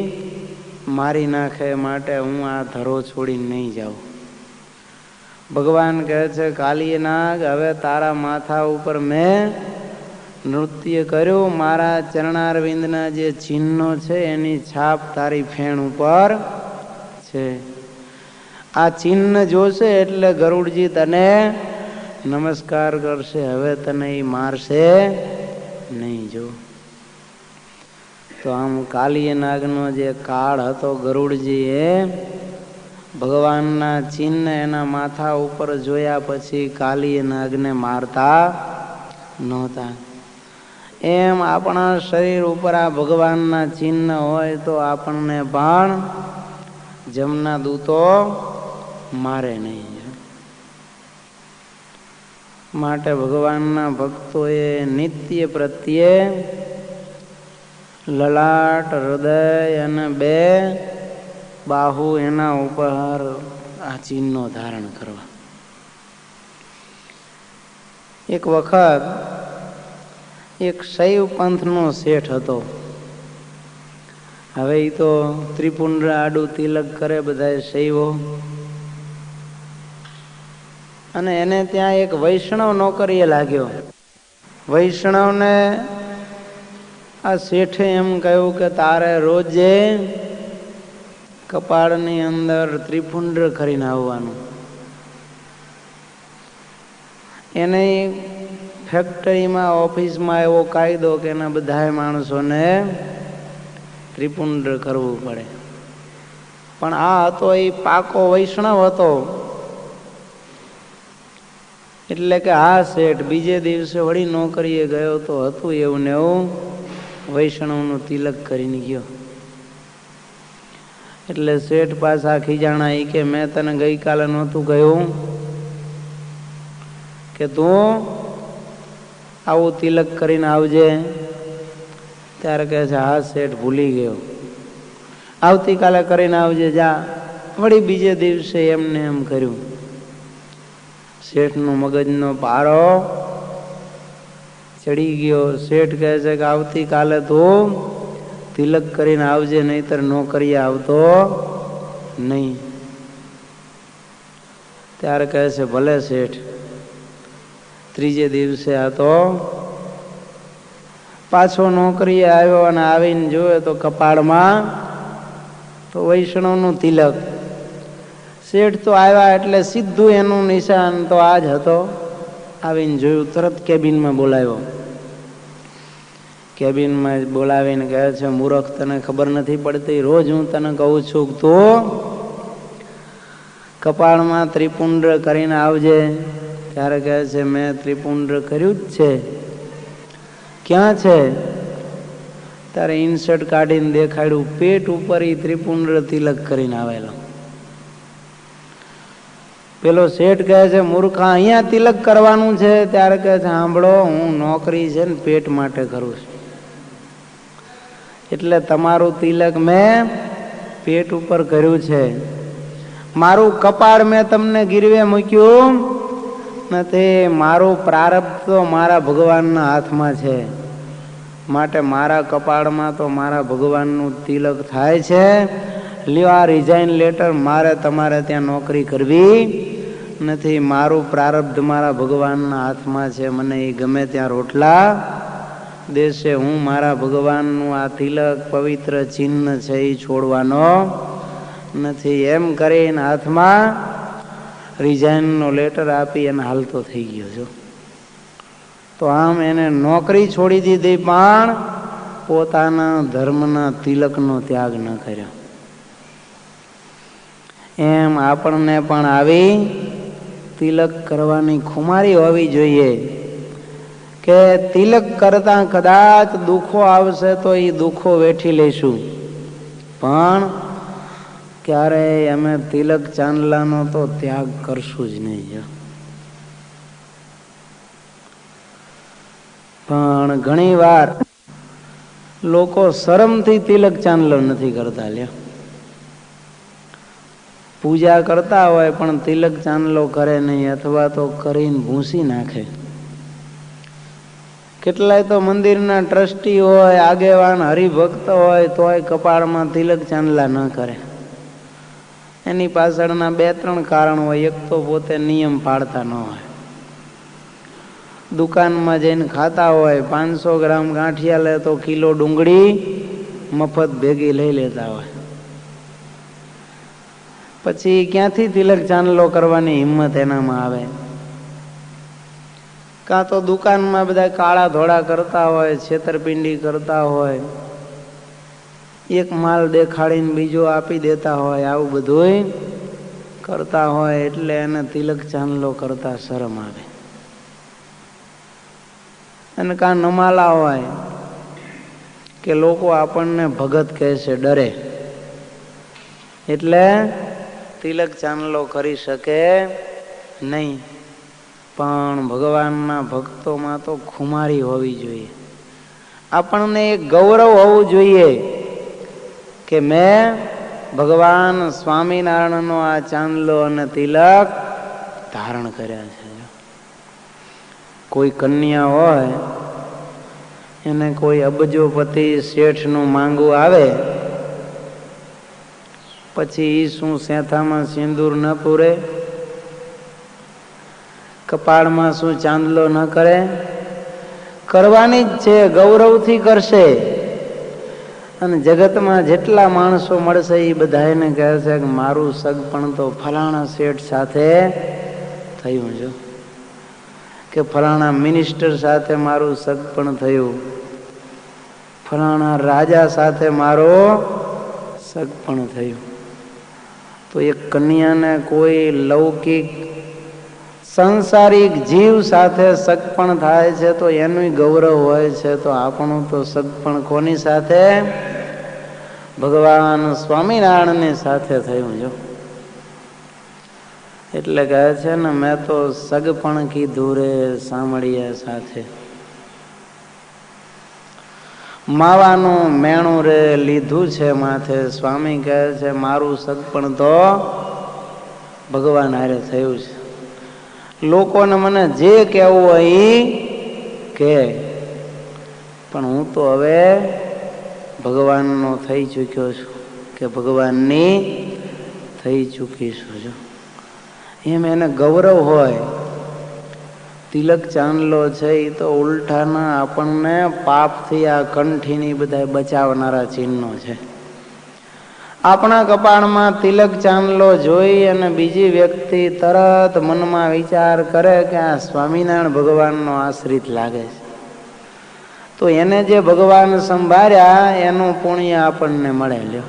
મારી નાખે માટે હું આ ધરો છોડીને નહીં જાઉં. ભગવાન કહે છે કાલિયનાગ, હવે તારા માથા ઉપર મેં નૃત્ય કર્યું, મારા ચરણારવિંદના જે ચિહ્નો છે એની છાપ તારી ફેણ ઉપર છે. આ ચિહ્ન જોશે એટલે ગરુડજી તને નમસ્કાર કરશે, હવે તને એ મારશે નહીં. જો તો આમ કાલિયનાગનો જે કાળ હતો, ગરુડજીએ ભગવાનના ચિહ્ન એના માથા ઉપર જોયા પછી કાલિયનાગને મારતા નહોતા. એમ આપણા શરીર ઉપર આ ભગવાનના ચિહ્ન હોય તો આપણને પણ જમના દૂતો મારે નહીં. માટે ભગવાનના ભક્તોએ નિત્ય પ્રત્યે લલાટ, હૃદય અને બે બાહુ એના ઉપર આ ચિહ્નો ધારણ કરવા. એક વખત એક શૈવ પંથનો શેઠ હતો. હવે એ તો ત્રિપુંડ્ર આડું તિલક કરે બધા શૈવો, અને એને ત્યાં એક વૈષ્ણવ નોકરીએ લાગ્યો. વૈષ્ણવને આ શેઠે એમ કહ્યું કે તારે રોજે કપાળની અંદર ત્રિપુંડ્ર કરીને આવવાનું. એને ફેક્ટરીમાં, ઓફિસમાં એવો કાયદો કે એના બધા માણસોને ત્રિપુંડ્ર કરવું પડે. પણ આ હતો એ પાકો વૈષ્ણવ હતો, એટલે કે આ શેઠ બીજે દિવસે વળી નોકરીએ ગયો તો હતું એવું ને એવું વૈષ્ણવનું તિલક કરીને ગયો. એટલે શેઠ પાછા ખીજાણા કે મેં તને ગઈકાલે નહોતું કહ્યું કે તું આવું તિલક કરીને આવજે? ત્યારે કહે છે હા શેઠ, ભૂલી ગયો, આવતીકાલે કરીને આવજે. જા. વળી બીજે દિવસે એમને એમ કર્યું. શેઠનો મગજનો પારો ચડી ગયો. શેઠ કહે છે કે આવતીકાલે તું તિલક કરીને આવજે, નહીતર નોકરીએ આવતો નહીં. ત્યારે કહે છે ભલે શેઠ. ત્રીજે દિવસે આ તો પાછો નોકરીએ આવ્યો અને આવીને જોયો તો કપાળમાં તો વૈષ્ણવનું તિલક. શેઠ તો આવ્યા એટલે સીધું એનું નિશાન તો આ જ હતો. આવીને જોયું, તરત કેબિનમાં બોલાવ્યો. કેબિનમાં બોલાવીને કહે છે મૂર્ખ, તને ખબર નથી પડતી? રોજ હું તને કહું છું કે તું કપાળમાં ત્રિપુંડ્ર કરીને આવજે. ત્યારે કહે છે મેં ત્રિપુંડ્ર કર્યું જ છે. ક્યાં છે? ત્યારે ઇન્સર્ટ કાઢીને દેખાડ્યું, પેટ ઉપર ઈ ત્રિપુંડ્ર તિલક કરીને આવેલો. પેલો શેઠ કહે છે મૂર્ખા, અહીંયા તિલક કરવાનું છે? ત્યારે કહે છે સાંભળો, હું નોકરી છે ને પેટ માટે કરું છું, એટલે તમારું તિલક મેં પેટ ઉપર કર્યું છે. મારું કપાળ મેં તમને ગીરવે મૂક્યું નથી. મારું પ્રારબ્ધ તો મારા ભગવાનના હાથમાં છે. માટે મારા કપાળમાં તો મારા ભગવાનનું તિલક થાય છે. લ્યો આ રિઝાઇન લેટર, મારે તમારે ત્યાં નોકરી કરવી નથી. મારું પ્રારબ્ધ મારા ભગવાનના હાથમાં છે. મને એ ગમે ત્યાં રોટલા દેશે. હું મારા ભગવાનનું આ તિલક પવિત્ર ચિહ્ન છે એ છોડવાનો નથી. એમ કરીને હાથમાં રિઝાઇનનો લેટર આપી અને હાલતો થઈ ગયો છો. તો આમ એને નોકરી છોડી દીધી, પણ પોતાના ધર્મના તિલકનો ત્યાગ ન કર્યો. એમ આપણને પણ આવી તિલક કરવાની ખુમારી હોવી જોઈએ કે તિલક કરતા કદાચ દુઃખો આવશે તો એ દુઃખો વેઠી લઈશું, પણ ક્યારેય અમે તિલક ચાંદલાનો તો ત્યાગ કરશું જ નહીં. પણ ઘણી વાર લોકો શરમથી તિલક ચાંદલો નથી કરતા. લ્યો, પૂજા કરતા હોય પણ તિલક ચાંદલો કરે નહીં, અથવા તો કરીને ભૂંસી નાખે. કેટલાય તો મંદિરના ટ્રસ્ટી હોય, આગેવાન હરિભક્ત હોય, તોય કપાળમાં તિલક ચાંદલા ન કરે. એની પાછળના 2-3 કારણ હોય. એક તો પોતે નિયમ પાળતા ન હોય. દુકાનમાં જઈને ખાતા હોય, 500 ગ્રામ ગાંઠિયા લે તો કિલો ડુંગળી મફત ભેગી લઈ લેતા હોય. પછી ક્યાંથી તિલક ચાંદલો કરવાની હિંમત એનામાં આવે? કાં તો દુકાનમાં બધા કાળા ધોળા કરતા હોય, છેતરપિંડી કરતા હોય, એક માલ દેખાડીને બીજો આપી દેતા હોય, આવું બધું કરતા હોય એટલે એને તિલક ચાંદલો કરતા શરમ આવે. અને કાં નમાલા હોય કે લોકો આપણને ભગત કહેશે, ડરે એટલે તિલક ચાંદલો કરી શકે નહીં. પણ ભગવાનના ભક્તોમાં તો ખુમારી હોવી જોઈએ. આપણને એક ગૌરવ હોવું જોઈએ કે મેં ભગવાન સ્વામિનારાયણનો આ ચાંદલો અને તિલક ધારણ કર્યા છે. કોઈ કન્યા હોય, એને કોઈ અબજોપતિ શેઠનું માંગવું આવે, પછી શું સેથામાં સિંદૂર ન પૂરે, કપાળમાં શું ચાંદલો ન કરે? કરવાની જ છે, ગૌરવથી કરશે. અને જગતમાં જેટલા માણસો મળશે એ બધાને કહે છે કે મારું સગપણ તો ફલાણા શેઠ સાથે થયું છે, કે ફલાણા મિનિસ્ટર સાથે મારું સગપણ થયું, ફલાણા રાજા સાથે મારો સગપણ થયું. તો એક કન્યાને કોઈ લૌકિક સંસારિક જીવ સાથે સગપણ થાય છે તો એનું ગૌરવ હોય છે. તો આપણું તો સગપણ કોની સાથે? ભગવાન સ્વામિનારાયણની સાથે થયું છે. એટલે કહે છે ને, મેં તો સગપણ કીધું રે સાંભળ્યા સાથે, માવાનું મેણું રે લીધું છે માથે. સ્વામી કહે છે મારું સગપણ તો ભગવાન હારે થયું છે. લોકોને મને જે કહેવું હોય એ કે, પણ હું તો હવે ભગવાનનો થઈ ચૂક્યો છું, કે ભગવાનની થઈ ચૂકી છું. એમ એને ગૌરવ હોય. તિલક ચાંદલો છે એ તો ઉલટાના આપણને પાપથી આ કંઠીની બધા બચાવનારા ચિહ્નો છે. આપણા કપાળમાં તિલક ચાંદલો જોઈ અને બીજી વ્યક્તિ તરત મનમાં વિચાર કરે કે આ સ્વામિનારાયણ ભગવાનનો આશ્રિત લાગે છે, તો એને જે ભગવાન સંભાળ્યા એનું પુણ્ય આપણને મળે. લ્યો,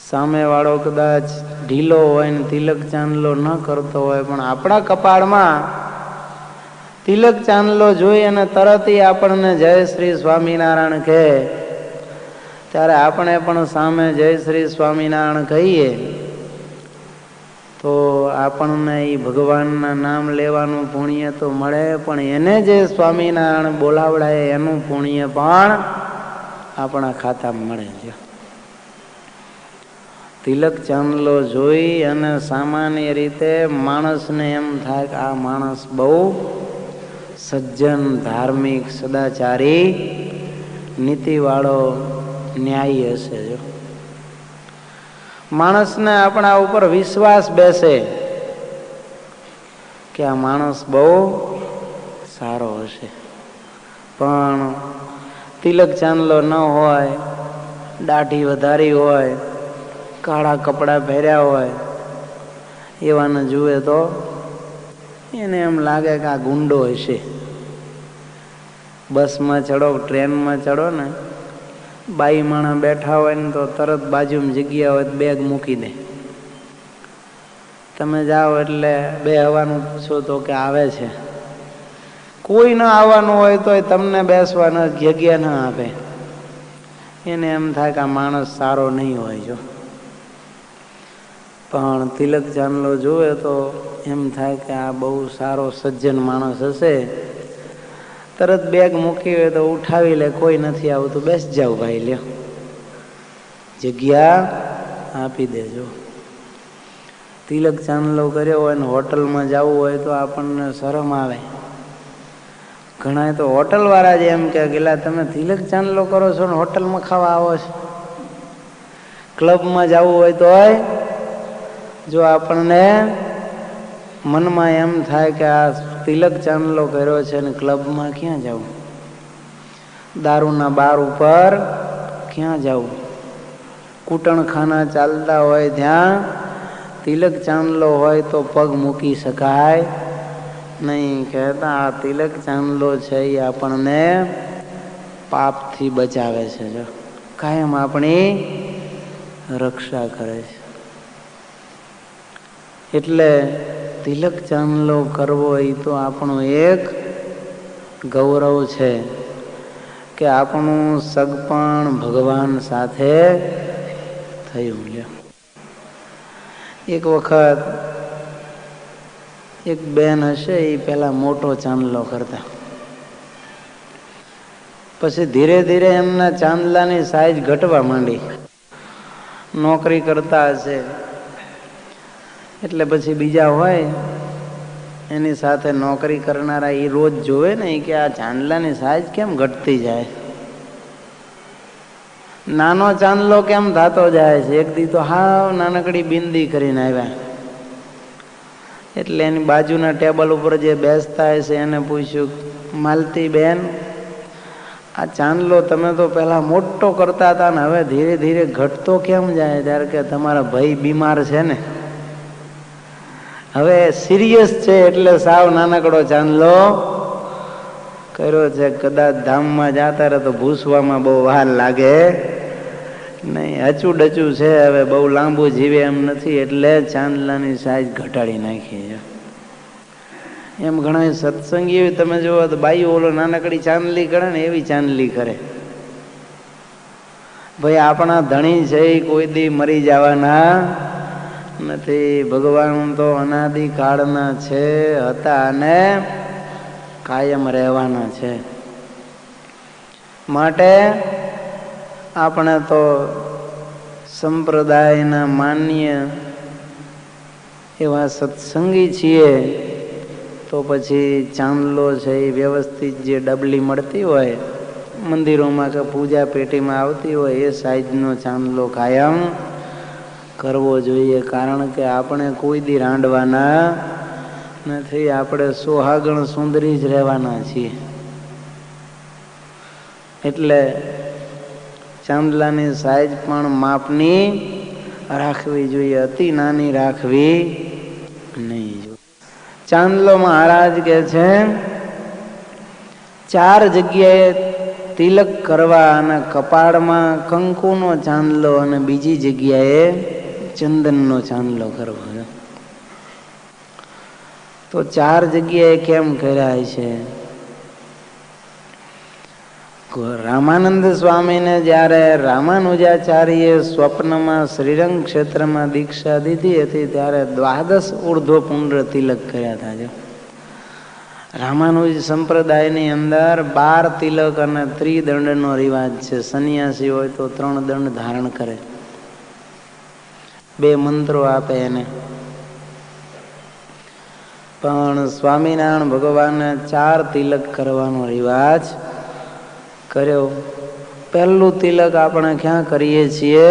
સામેવાળો કદાચ ઢીલો હોય ને તિલક ચાંદલો ન કરતો હોય, પણ આપણા કપાળમાં તિલક ચાંદલો જોઈ અને તરત આપણને જય શ્રી સ્વામિનારાયણ કહે, ત્યારે આપણે પણ સામે જય શ્રી સ્વામિનારાયણ કહીએ તો આપણને એ ભગવાનના નામ લેવાનું પુણ્ય તો મળે, પણ એને જે સ્વામિનારાયણ બોલાવડાય એનું પુણ્ય પણ આપણા ખાતામાં મળે છે. તિલક ચાંદલો જોઈ અને સામાન્ય રીતે માણસને એમ થાય કે આ માણસ બહુ સજ્જન, ધાર્મિક, સદાચારી, નીતિવાળો, ન્યાયી હશે. જો માણસને આપણા ઉપર વિશ્વાસ બેસે કે આ માણસ બહુ સારો હશે. પણ તિલક ચાંદલો ન હોય, દાઢી વધારી હોય, કાળા કપડાં પહેર્યા હોય, એવાને જુએ તો એને એમ લાગે કે આ ગુંડો હશે. બસમાં ચડો, ટ્રેનમાં ચડો ને, બાઈ માણા બેઠા હોય ને તો તરત બાજુમાં જગ્યા હોય બેગ મૂકી દે. તમે જાઓ એટલે બે હવાનું પૂછો તો કે આવે છે. કોઈ ના આવવાનું હોય તો તમને બેસવાના જગ્યા ના આપે. એને એમ થાય કે આ માણસ સારો નહીં હોય. જો પણ તિલક ચાંદલો જોવે તો એમ થાય કે આ બહુ સારો સજ્જન માણસ હશે. તરત બેગ મૂકી હોય તો ઉઠાવી લે, કોઈ નથી આવતું, બેસ જાવ ભાઈ, લ્યો જગ્યા આપી દેજો. તિલક ચાંદલો કર્યો હોય ને હોટલમાં જવું હોય તો આપણને શરમ આવે. ઘણા તો હોટલ વાળા જ એમ કે ગેલા તમે તિલક ચાંદલો કરો છો ને હોટલમાં ખાવા આવો છો. ક્લબમાં જવું હોય તો જો આપણને મનમાં એમ થાય કે આ તિલક ચાંદલો કર્યો છે ને ક્લબમાં ક્યાં જવું, દારૂના બાર ઉપર ક્યાં જવું, કૂટણખાના ચાલતા હોય ત્યાં તિલક ચાંદલો હોય તો પગ મૂકી શકાય નહીં. કહેતા આ તિલક ચાંદલો છે એ આપણને પાપથી બચાવે છે, જો કાયમ આપણી રક્ષા કરે છે. એટલે તિલક ચાંદલો કરવો એ તો આપણું એક ગૌરવ છે કે આપણું સગપણ ભગવાન સાથે થયું. એક વખત એક બેન હશે એ પેલા મોટો ચાંદલો કરતા, પછી ધીરે ધીરે એમના ચાંદલાની સાઈઝ ઘટવા માંડી. નોકરી કરતા હશે એટલે પછી બીજા હોય એની સાથે નોકરી કરનારા એ રોજ જોવે ને કે આ ચાંદલાની સાઈઝ કેમ ઘટતી જાય, નાનો ચાંદલો કેમ થતો જાય છે. એક દી તો હાવ નાનકડી બિંદી કરીને આવ્યા એટલે એની બાજુના ટેબલ ઉપર જે બેસતા હશે એને પૂછ્યું, માલતી બેન આ ચાંદલો તમે તો પેલા મોટો કરતા હતા ને હવે ધીરે ધીરે ઘટતો કેમ જાય? ત્યારે કે તમારા ભાઈ બીમાર છે ને, હવે સિરિયસ છે એટલે સાવ નાનકડો ચાંદલો કર્યો છે. કદાચ ધામમાં જાતા રહે તો ભૂસવામાં બહુ વાર લાગે નહીં, હચું ડચું છે, હવે બહુ લાંબુ જીવે એમ નથી એટલે ચાંદલાની સાઈઝ ઘટાડી નાખી છે. એમ ઘણા સત્સંગી તમે જોવો તો બાઈ ઓલો નાનકડી ચાંદલી કરે ને એવી ચાંદલી કરે. ભાઈ આપણા ધણી છે કોઈ દી મરી જવાના નથી. ભગવાન તો અનાદિ કાળના છે, હતા અને કાયમ રહેવાના છે. માટે આપણે તો સંપ્રદાયના માન્ય એવા સત્સંગી છીએ તો પછી ચાંદલો છે એ વ્યવસ્થિત જે ડબલી મળતી હોય મંદિરોમાં કે પૂજા પેટીમાં આવતી હોય એ સાઈઝનો ચાંદલો કાયમ કરવો જોઈએ. કારણ કે આપણે કોઈ દી રાંડવાના નથી, આપણે સોહાગણ સુંદરી જ રહેવાના છીએ. એટલે ચાંદલાની સાઈઝ પણ માપની રાખવી જોઈએ, અતિ નાની રાખવી નહીં. ચાંદલો મહારાજ કે છે 4 જગ્યાએ તિલક કરવા અને કપાળમાં કંકુનો ચાંદલો અને બીજી જગ્યાએ ચંદનનો ચાંદલો કરવો. તો 4 જગ્યાએ કેમ કર્યા છે? રામાનંદ સ્વામીને જ્યારે રામાનુજાચાર્યે સ્વપ્નમાં શ્રીરંગ ક્ષેત્રમાં દીક્ષા દીધી હતી ત્યારે 12 ઉર્ધ્વપુંડ્ર તિલક કર્યા હતા. રામાનુજ સંપ્રદાયની અંદર 12 તિલક અને ત્રિદંડનો રિવાજ છે. સંન્યાસી હોય તો 3 દંડ ધારણ કરે, 2 મંત્રો આપે એને. પણ સ્વામિનારાયણ ભગવાને 4 તિલક કરવાનો રિવાજ કર્યો. પહેલું તિલક આપણે ક્યાં કરીએ છીએ?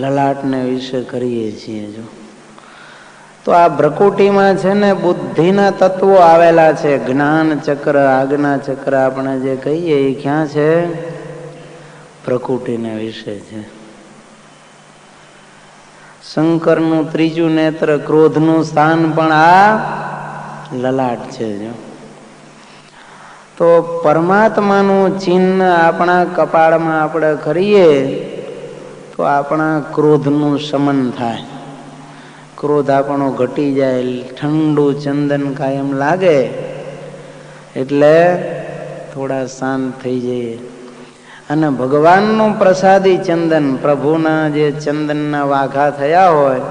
લલાટને વિશે કરીએ છીએ. જો તો આ ભ્રકુટીમાં છે ને બુદ્ધિના તત્વો આવેલા છે. જ્ઞાન ચક્ર, આજ્ઞા ચક્ર આપણે જે કહીએ એ ક્યાં છે? ભ્રકુટીના વિશે છે. શંકરનું 3જું નેત્ર, ક્રોધનું સ્થાન પણ આ લલાટ છે. જો તો પરમાત્માનું ચિહ્ન આપણા કપાળમાં આપણે કરીએ તો આપણા ક્રોધનું શમન થાય, ક્રોધ આપણો ઘટી જાય, ઠંડુ ચંદન કાયમ લાગે એટલે થોડા શાંત થઈ જઈએ. અને ભગવાનનું પ્રસાદી ચંદન, પ્રભુના જે ચંદનના વાઘા થયા હોય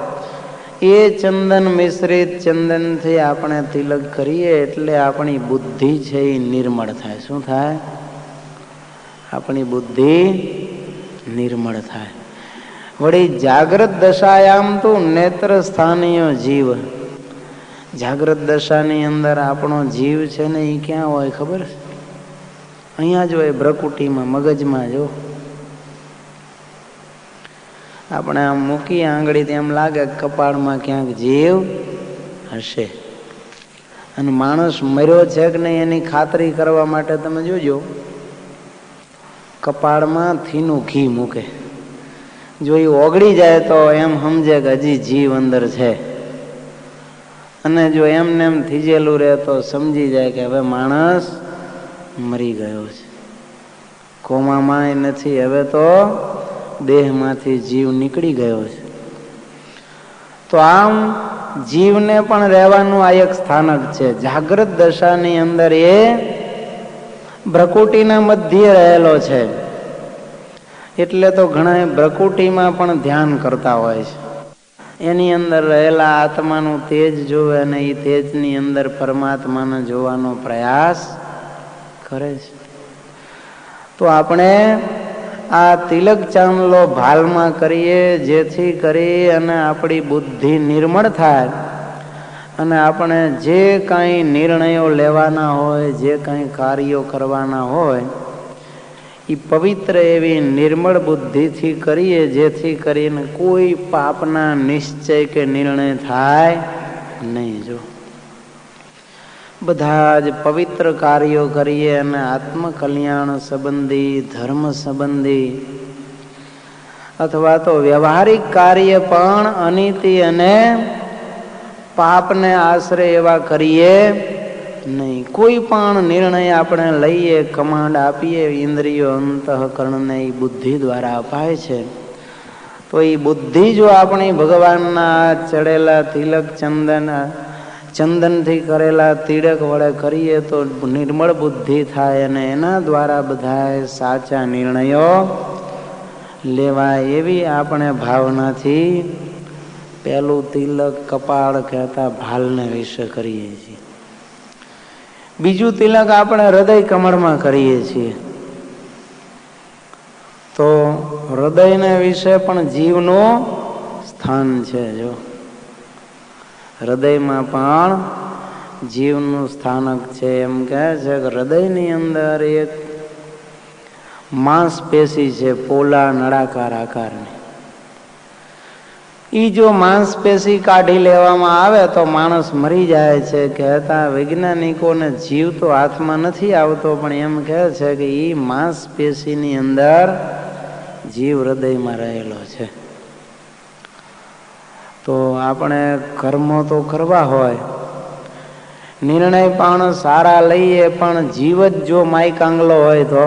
એ ચંદન મિશ્રિત ચંદનથી આપણે તિલક કરીએ એટલે આપણી બુદ્ધિ છે એ નિર્મળ થાય. શું થાય? આપણી બુદ્ધિ નિર્મળ થાય. વળી જાગ્રત દશાયામ તો નેત્ર સ્થાનીય જીવ, જાગ્રત દશાની અંદર આપણો જીવ છે ને એ ક્યાં હોય ખબર છે? અહીંયા જ હોય, ભ્રકુટીમાં, મગજમાં. જો આપણે આમ મૂકીએ આંગળી તેમ લાગે કપાળમાં ક્યાંક જીવ હશે. અને માણસ મર્યો છે કે નહીં એની ખાતરી કરવા માટે તમે જોજો, કપાળમાં થીનું ઘી મૂકે. જો એ ઓગળી જાય તો એમ સમજે કે હજી જીવ અંદર છે. અને જો એમને એમ થીજેલું રહે તો સમજી જાય કે હવે માણસ મરી ગયો છે, કોમામાં નથી, હવે તો દેહમાંથી જીવ નીકળી ગયો છે. તો આમ જીવને પણ રહેવાનું આ એક સ્થાનક છે. જાગ્રત દશાની અંદર એ ભ્રકુટીના મધ્યે રહેલો છે. એટલે તો ઘણા ભ્રકુટીમાં પણ ધ્યાન કરતા હોય છે. એની અંદર રહેલા આત્માનું તેજ જોવે અને એ તેજની અંદર પરમાત્માને જોવાનો પ્રયાસ કરે છે. તો આપણે આ તિલક ચાંદલો ભાલમાં કરીએ, જેથી કરી અને આપણી બુદ્ધિ નિર્મળ થાય અને આપણે જે કાંઈ નિર્ણયો લેવાના હોય, જે કાંઈ કાર્યો કરવાના હોય એ પવિત્ર એવી નિર્મળ બુદ્ધિથી કરીએ, જેથી કરીને કોઈ પાપના નિશ્ચય કે નિર્ણય થાય નહીં. જો બધા જ પવિત્ર કાર્યો કરીએ અને આત્મકલ્યાણ સંબંધી, ધર્મ સંબંધી અથવા તો વ્યવહારિક કાર્ય પણ અનીતિ અને પાપને આશરે એવા કરીએ નહીં. કોઈ પણ નિર્ણય આપણે લઈએ, કમાન્ડ આપીએ ઇન્દ્રિયો અંતઃકરણને, એ બુદ્ધિ દ્વારા અપાય છે. તો એ બુદ્ધિ જો આપણી ભગવાનના ચડેલા તિલક ચંદનથી કરેલા તિલક વડે કરીએ તો નિર્મળ બુદ્ધિ થાય અને એના દ્વારા બધા સાચા નિર્ણયો લેવાય. એવી આપણે ભાવનાથી પહેલું તિલક કપાળ કહેતા ભાલને વિશે કરીએ છીએ. બીજું તિલક આપણે હૃદય કમળમાં કરીએ છીએ. તો હૃદયને વિશે પણ જીવનું સ્થાન છે. જો હૃદયમાં પણ જીવનું સ્થાનક છે. એમ કહે છે કે હૃદયની અંદર એક માંસપેશી છે, પોલા નળાકાર આકારની. ઈ જો માંસપેશી કાઢી લેવામાં આવે તો માણસ મરી જાય છે. કહેતા વૈજ્ઞાનિકોને જીવ તો હાથમાં નથી આવતો, પણ એમ કહે છે કે ઈ માંસપેશીની અંદર જીવ હૃદયમાં રહેલો છે. તો આપણે કર્મો તો કરવા હોય, નિર્ણય પણ સારા લઈએ, પણ જીવ જ જો માયકાંગલો હોય તો